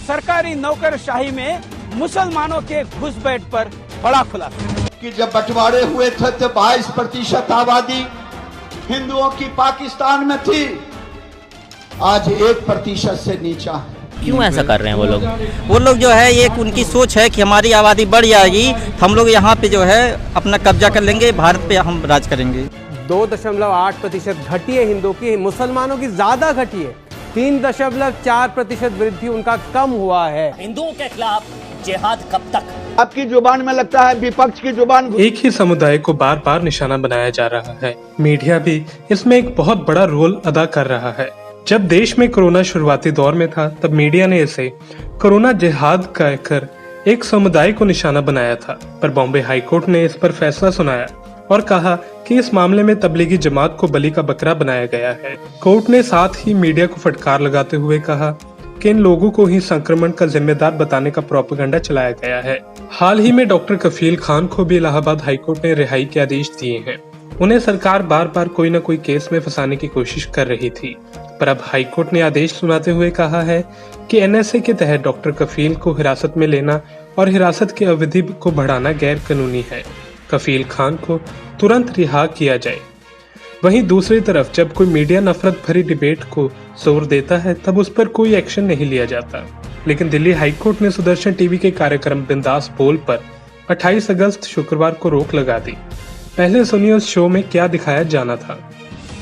सरकारी नौकरशाही में मुसलमानों के घुसपैठ पर बड़ा खुलासा कि जब बंटवारे हुए थे तो 22% आबादी हिंदुओं की पाकिस्तान में थी, आज 1% से नीचा है। क्यों ऐसा कर रहे हैं वो लोग जो है, एक उनकी सोच है कि हमारी आबादी बढ़ जाएगी, हम लोग यहाँ पे जो है अपना कब्जा कर लेंगे, भारत पे हम राज करेंगे। 2.8% घटी है हिंदुओं की, मुसलमानों की ज्यादा घटी है। 3.4% वृद्धि उनका कम हुआ है। हिंदुओं के खिलाफ जिहाद कब तक? आपकी जुबान में लगता है विपक्ष की जुबान। एक ही समुदाय को बार बार निशाना बनाया जा रहा है। मीडिया भी इसमें एक बहुत बड़ा रोल अदा कर रहा है। जब देश में कोरोना शुरुआती दौर में था, तब मीडिया ने इसे कोरोना जिहाद कहकर एक समुदाय को निशाना बनाया था, पर बॉम्बे हाईकोर्ट ने इस पर फैसला सुनाया और कहा कि इस मामले में तबलीगी जमात को बलि का बकरा बनाया गया है। कोर्ट ने साथ ही मीडिया को फटकार लगाते हुए कहा कि इन लोगों को ही संक्रमण का जिम्मेदार बताने का प्रोपेगेंडा चलाया गया है। हाल ही में डॉक्टर कफील खान को भी इलाहाबाद हाईकोर्ट ने रिहाई के आदेश दिए हैं। उन्हें सरकार बार बार कोई न कोई केस में फंसाने की कोशिश कर रही थी, पर अब हाईकोर्ट ने आदेश सुनाते हुए कहा है कि एनएसए के तहत डॉक्टर कफील को हिरासत में लेना और हिरासत की अवधि को बढ़ाना गैर कानूनी है। कफील खान को तुरंत रिहा किया जाए। वहीं दूसरी तरफ जब कोई मीडिया नफरत भरी डिबेट को जोर देता है, तब उस पर कोई एक्शन नहीं लिया जाता। लेकिन दिल्ली हाईकोर्ट ने सुदर्शन टीवी के कार्यक्रम बिंदास बोल पर 28 अगस्त शुक्रवार को रोक लगा दी। पहले सुनिए उस शो में क्या दिखाया जाना था।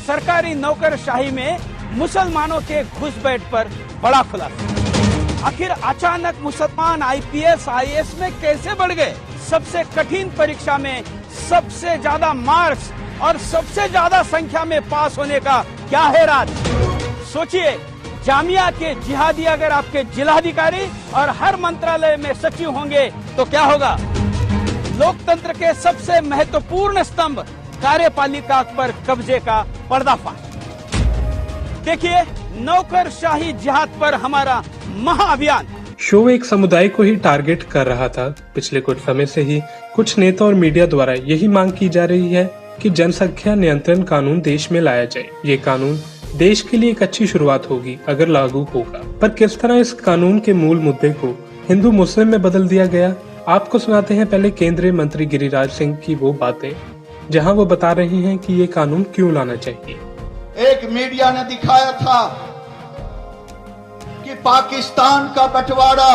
सरकारी नौकरशाही में मुसलमानों के घुसपैठ पर बड़ा खुलासा। आखिर अचानक मुसलमान आईपीएस आईएएस में कैसे बढ़ गए? सबसे कठिन परीक्षा में सबसे ज्यादा मार्क्स और सबसे ज्यादा संख्या में पास होने का क्या है राज? सोचिए, जामिया के जिहादी अगर आपके जिलाधिकारी और हर मंत्रालय में सचिव होंगे तो क्या होगा? लोकतंत्र के सबसे महत्वपूर्ण स्तंभ कार्यपालिका पर कब्जे का पर्दाफाश। देखिए, नौकरशाही जिहाद पर हमारा महाअभियान। शो एक समुदाय को ही टारगेट कर रहा था। पिछले कुछ समय से ही कुछ नेता और मीडिया द्वारा यही मांग की जा रही है कि जनसंख्या नियंत्रण कानून देश में लाया जाए। ये कानून देश के लिए एक अच्छी शुरुआत होगी अगर लागू होगा, पर किस तरह इस कानून के मूल मुद्दे को हिंदू मुस्लिम में बदल दिया गया, आपको सुनाते हैं पहले केंद्रीय मंत्री गिरिराज सिंह की वो बातें, जहां वो बता रही हैं कि ये कानून क्यों लाना चाहिए। एक मीडिया ने दिखाया था कि पाकिस्तान का बंटवारा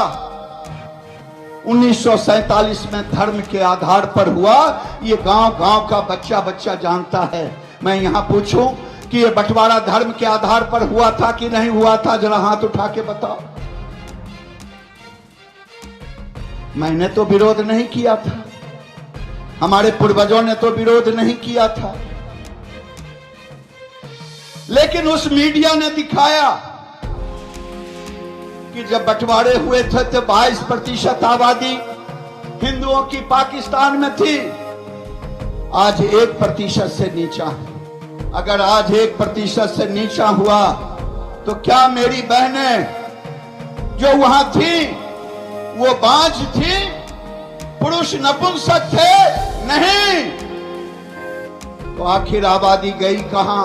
1947 में धर्म के आधार पर हुआ। ये गांव-गांव का बच्चा जानता है। मैं यहां पूछूं कि ये बंटवारा धर्म के आधार पर हुआ था कि नहीं हुआ था? जरा हाथ उठा के बताओ। मैंने तो विरोध नहीं किया था, हमारे पूर्वजों ने तो विरोध नहीं किया था, लेकिन उस मीडिया ने दिखाया कि जब बंटवारे हुए थे तो 22% आबादी हिंदुओं की पाकिस्तान में थी, आज 1% से नीचा है। अगर आज 1% से नीचा हुआ तो क्या मेरी बहनें जो वहां थी वो बांझ थी? पुरुष नपुंसक थे? नहीं। तो आखिर आबादी गई कहां?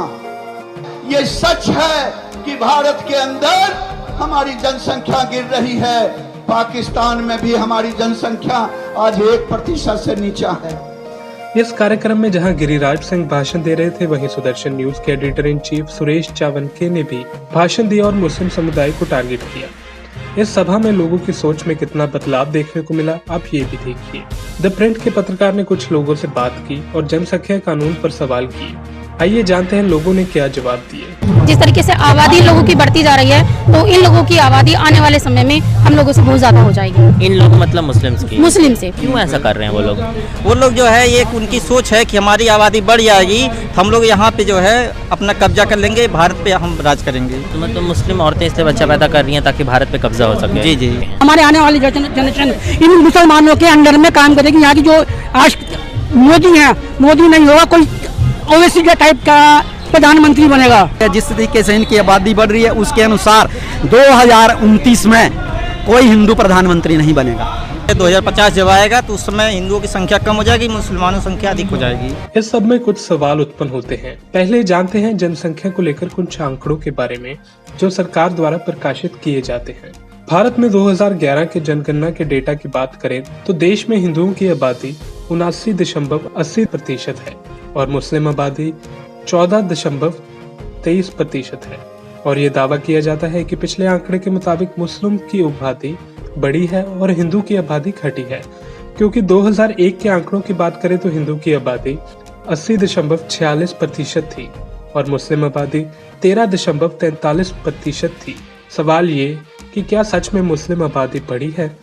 ये सच है कि भारत के अंदर हमारी जनसंख्या गिर रही है, पाकिस्तान में भी हमारी जनसंख्या आज 1% से नीचा है। इस कार्यक्रम में जहां गिरिराज सिंह भाषण दे रहे थे, वहीं सुदर्शन न्यूज के एडिटर इन चीफ सुरेश चावनके ने भी भाषण दिया और मुस्लिम समुदाय को टारगेट किया। इस सभा में लोगों की सोच में कितना बदलाव देखने को मिला, आप ये भी देखिए। द प्रिंट के पत्रकार ने कुछ लोगों से बात की और जनसंख्या कानून पर सवाल किए। आइए जानते हैं लोगों ने क्या जवाब दिए। जिस तरीके से आबादी लोगों की बढ़ती जा रही है, तो इन लोगों की आबादी आने वाले समय में हम लोगों से बहुत ज्यादा हो जाएगी। इन लोग मतलब मुस्लिम से क्यों ऐसा कर रहे हैं वो लोग जो है, एक उनकी सोच है कि हमारी आबादी बढ़ जाएगी, हम लोग यहाँ पे जो है अपना कब्जा कर लेंगे, भारत पे हम राज करेंगे। तो मतलब मुस्लिम औरतें इससे बच्चा पैदा कर रही हैं ताकि भारत पे कब्जा हो सके। जी। हमारे आने वाली जनरेशन इन मुसलमानों के अंडर में काम करेगी। यहाँ की जो आज मोदी है, मोदी नहीं होगा, कोई ओवैसी के टाइप का प्रधानमंत्री बनेगा। जिस तरीके से इनकी आबादी बढ़ रही है, उसके अनुसार 2029 में कोई हिंदू प्रधानमंत्री नहीं बनेगा। 2050 जब आएगा तो उस समय हिंदुओं की संख्या कम हो जाएगी, मुसलमानों की संख्या अधिक हो जाएगी। इस सब में कुछ सवाल उत्पन्न होते हैं। पहले जानते हैं जनसंख्या को लेकर कुछ आंकड़ों के बारे में जो सरकार द्वारा प्रकाशित किए जाते हैं। भारत में 2011 के जनगणना के डेटा की बात करें तो देश में हिंदुओं की आबादी 79.80% है और मुस्लिम आबादी 14.23% है। और ये दावा किया जाता है कि पिछले आंकड़े के मुताबिक मुस्लिम की आबादी बढ़ी है और हिंदू की आबादी घटी है, क्योंकि 2001 के आंकड़ों की बात करें तो हिंदू की आबादी 80.46% थी और मुस्लिम आबादी 13.43% थी। सवाल ये कि क्या सच में मुस्लिम आबादी बढ़ी है?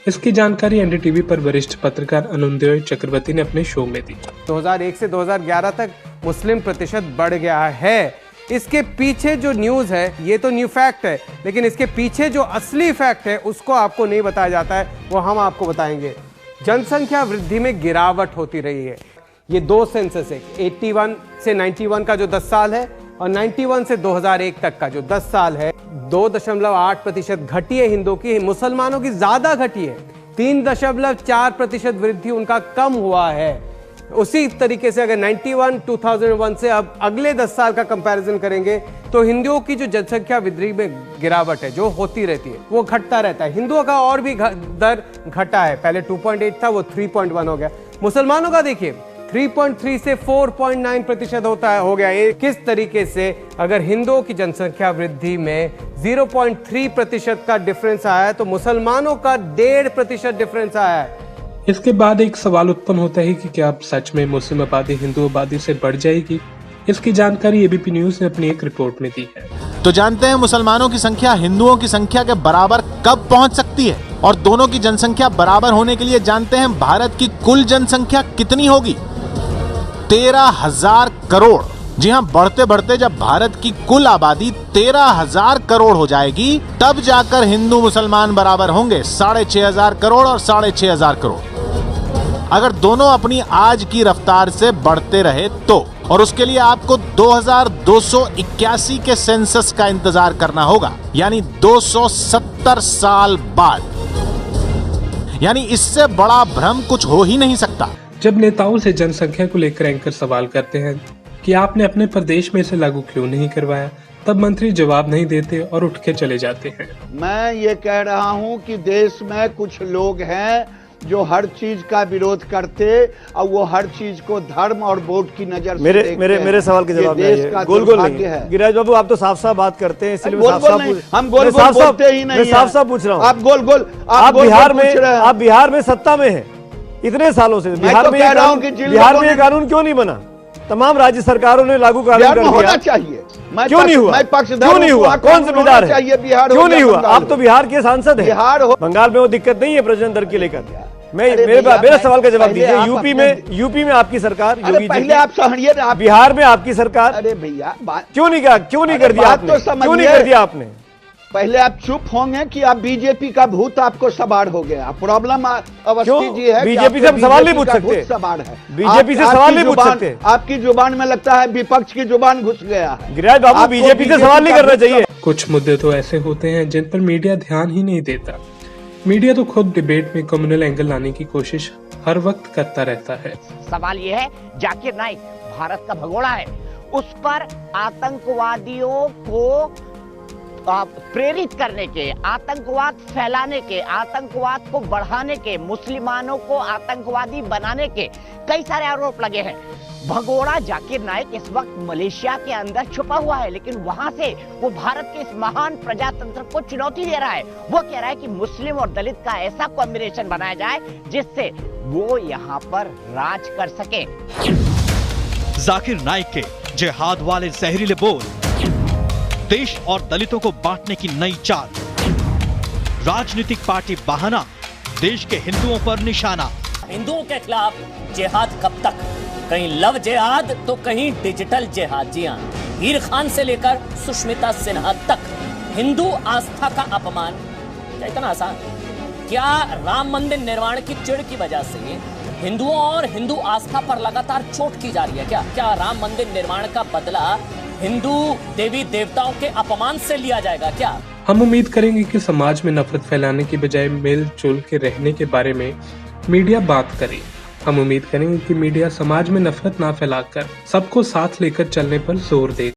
इसकी जानकारी एनडीटीवी पर वरिष्ठ पत्रकार अनुदय चक्रवर्ती ने अपने शो में दी। 2001 से 2011 तक मुस्लिम प्रतिशत बढ़ गया है। इसके पीछे जो न्यूज़ है ये तो न्यू फैक्ट है, लेकिन इसके पीछे जो असली फैक्ट है उसको आपको नहीं बताया जाता है, वो हम आपको बताएंगे। जनसंख्या वृद्धि में गिरावट होती रही है। ये दो सेंसस है, 81 से 91 का जो 10 साल है और 91 से 2001 तक का जो 10 साल है, 2.8% घटी है हिंदुओं की, मुसलमानों की ज्यादा घटी है। 3.4% वृद्धि उनका कम हुआ है। उसी तरीके से अगर 91 2001 से अब अगले 10 साल का कंपैरिजन करेंगे तो हिंदुओं की जो जनसंख्या वृद्धि में गिरावट है जो होती रहती है वो घटता रहता है। हिंदुओं का और भी दर घटा है, पहले 2.8 था वो 3.1 हो गया। मुसलमानों का देखिए 3.3 से 4.9% हो गया। ये किस तरीके से अगर हिंदुओं की जनसंख्या वृद्धि में 0.3% का डिफरेंस आया है तो मुसलमानों का 1.5% डिफरेंस आया है। इसके बाद एक सवाल उत्पन्न होता है कि क्या अब सच में मुस्लिम आबादी हिंदू आबादी से बढ़ जाएगी? इसकी जानकारी एबीपी न्यूज ने अपनी एक रिपोर्ट में दी है। तो जानते हैं मुसलमानों की संख्या हिंदुओं की संख्या के बराबर कब पहुंच सकती है, और दोनों की जनसंख्या बराबर होने के लिए जानते हैं भारत की कुल जनसंख्या कितनी होगी? 13,000 करोड़। जी हां, बढ़ते बढ़ते जब भारत की कुल आबादी 13,000 करोड़ हो जाएगी तब जाकर हिंदू मुसलमान बराबर होंगे, 6,500 करोड़ और 6,500 करोड़। अगर दोनों अपनी आज की रफ्तार से बढ़ते रहे तो, और उसके लिए आपको 2281 के सेंसस का इंतजार करना होगा, यानी 270 साल बाद। यानी इससे बड़ा भ्रम कुछ हो ही नहीं सकता। जब नेताओं से जनसंख्या को लेकर एंकर सवाल करते हैं कि आपने अपने प्रदेश में इसे लागू क्यों नहीं करवाया, तब मंत्री जवाब नहीं देते और उठ के चले जाते हैं। मैं ये कह रहा हूं कि देश में कुछ लोग हैं जो हर चीज का विरोध करते और वो हर चीज को धर्म और वोट की नजर से देखते हैं। मेरे सवाल के जवाब देश का गोल नहीं है। गिरिराज बाबू आप तो साफ साफ बात करते हैं, इसलिए हम गोल बोलते ही नहीं। साफ साफ पूछ रहा हूँ, आप बिहार में सत्ता में है इतने सालों से, बिहार में ये कानून क्यों नहीं बना? तमाम राज्य सरकारों ने लागू कानून कर दिया, होना चाहिए। क्यों नहीं हुआ? क्यों नहीं हुआ? कौन जिम्मेदार है? क्यों नहीं हुआ? आप तो बिहार के सांसद हैं। बंगाल में वो दिक्कत नहीं है प्रजनन दर की लेकर। मेरा सवाल का जवाब दीजिए। यूपी में आपकी सरकार, योगी पहले आप सहरिए, बिहार में आपकी सरकार, अरे भैया क्यों नहीं कर दिया आपने? पहले आप चुप होंगे कि आप बीजेपी का भूत आपको सवार हो गया। प्रॉब्लम अवस्थी जी है, बीजेपी से हम सवाल नहीं पूछ सकते। सवार है बीजेपी से सवाल नहीं पूछ सकते। आपकी जुबान में लगता है विपक्ष की जुबान घुस गया है। गिरिराज बाबू बीजेपी से सवाल नहीं करना चाहिए। कुछ मुद्दे तो ऐसे होते हैं जिन पर मीडिया ध्यान ही नहीं देता। मीडिया तो खुद डिबेट में कम्युनल एंगल लाने की कोशिश हर वक्त करता रहता है। सवाल ये है, जाकिर नाइक भारत का भगोड़ा है, उस पर आतंकवादियों को प्रेरित करने के, आतंकवाद फैलाने के, आतंकवाद को बढ़ाने के, मुसलमानों को आतंकवादी बनाने के कई सारे आरोप लगे हैं। भगोड़ा जाकिर नाइक इस वक्त मलेशिया के अंदर छुपा हुआ है, लेकिन वहां से वो भारत के इस महान प्रजातंत्र को चुनौती दे रहा है। वो कह रहा है कि मुस्लिम और दलित का ऐसा कॉम्बिनेशन बनाया जाए जिससे वो यहाँ पर राज कर सके। जाकिर नाइक के जिहाद वाले जहरीले बोल, देश और दलितों को बांटने की नई चाल, राजनीतिक पार्टी बहाना, देश के हिंदुओं पर निशाना। हिंदुओं के खिलाफ जिहाद कब तक? कहीं लव जिहाद तो कहीं डिजिटल जिहाद। जी हाँ, हीर खान से लेकर सुष्मिता सिन्हा तक हिंदू आस्था का अपमान। क्या इतना आसान? क्या राम मंदिर निर्माण की चिढ़ की वजह से हिंदुओं और हिंदू आस्था पर लगातार चोट की जा रही है? क्या राम मंदिर निर्माण का बदला हिंदू देवी देवताओं के अपमान से लिया जाएगा क्या? हम उम्मीद करेंगे कि समाज में नफरत फैलाने की बजाय मिलजुल के रहने के बारे में मीडिया बात करे। हम उम्मीद करेंगे कि मीडिया समाज में नफरत ना फैलाकर सबको साथ लेकर चलने पर जोर दे।